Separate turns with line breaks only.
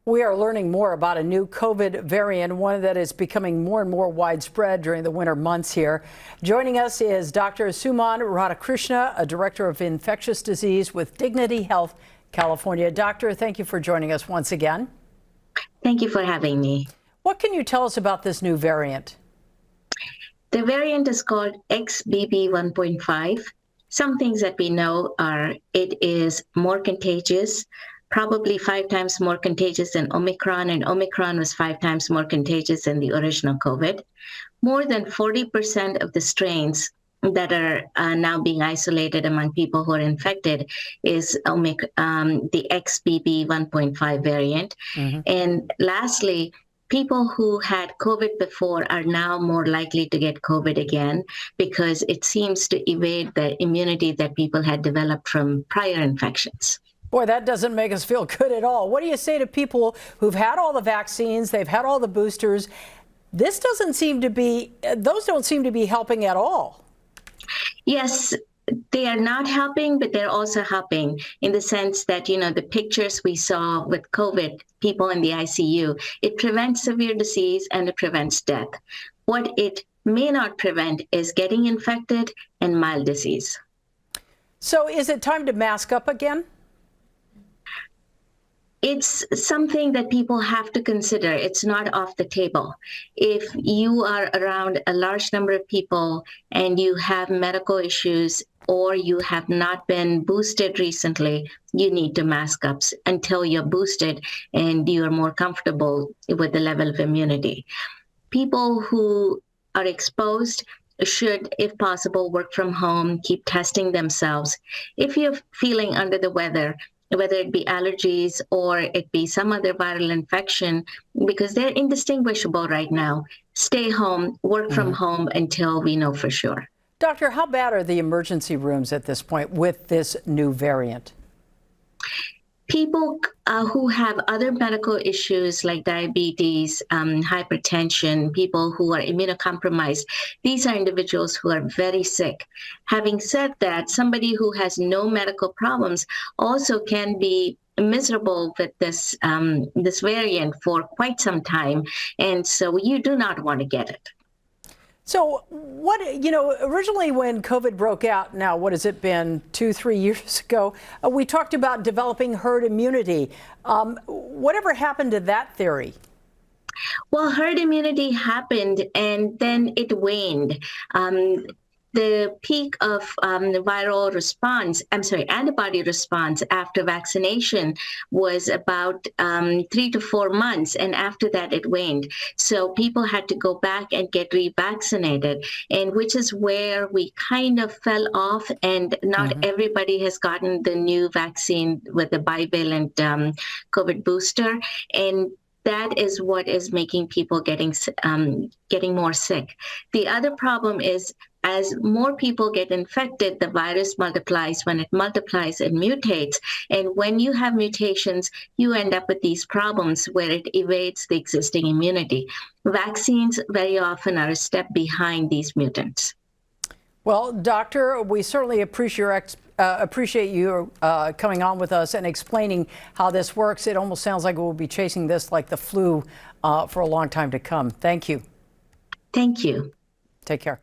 We are learning more about a new COVID variant, one that is becoming more and more widespread during the winter months here. Joining us is Dr. Suman Radhakrishna, a director of infectious disease with Dignity Health, California. Doctor, thank you for joining us once again.
Thank you for having me.
What can you tell us about this new variant?
The variant is called XBB 1.5. Some things that we know are it is more contagious, probably 5 times more contagious than Omicron, and Omicron was 5 times more contagious than the original COVID. More than 40% of the strains that are now being isolated among people who are infected is the XBB 1.5 variant. And lastly, people who had COVID before are now more likely to get COVID again because it seems to evade the immunity that people had developed from prior infections.
Boy, that doesn't make us feel good at all. What do you say to people who've had all the vaccines, they've had all the boosters? This doesn't seem to be, those don't seem to be helping at all.
Yes, they are not helping, but they're also helping in the sense that, the pictures we saw with COVID, people in the ICU, it prevents severe disease and it prevents death. What it may not prevent is getting infected and mild disease.
So is it time to mask up again?
It's something that people have to consider. It's not off the table. If you are around a large number of people and you have medical issues or you have not been boosted recently, you need to mask up until you're boosted and you are more comfortable with the level of immunity. People who are exposed should, if possible, work from home, keep testing themselves. If you're feeling under the weather, whether it be allergies or it be some other viral infection, because they're indistinguishable right now, stay home, work from home until we know for sure.
Doctor, how bad are the emergency rooms at this point with this new variant?
People who have other medical issues like diabetes, hypertension, people who are immunocompromised, these are individuals who are very sick. Having said that, somebody who has no medical problems also can be miserable with this variant for quite some time, and so you do not want to get it.
So originally when COVID broke out, now what has it been, 2-3 years ago, we talked about developing herd immunity. Whatever happened to that theory?
Well, herd immunity happened and then it waned. The peak of antibody response after vaccination was about 3 to 4 months, and after that it waned. So people had to go back and get revaccinated, and which is where we kind of fell off, and not everybody has gotten the new vaccine with the bivalent COVID booster, and that is what is making people getting more sick. The other problem is, as more people get infected, the virus multiplies. When it multiplies, it mutates. And when you have mutations, you end up with these problems where it evades the existing immunity. Vaccines very often are a step behind these mutants.
Well, doctor, we certainly appreciate you coming on with us and explaining how this works. It almost sounds like we'll be chasing this like the flu for a long time to come. Thank you.
Thank you.
Take care.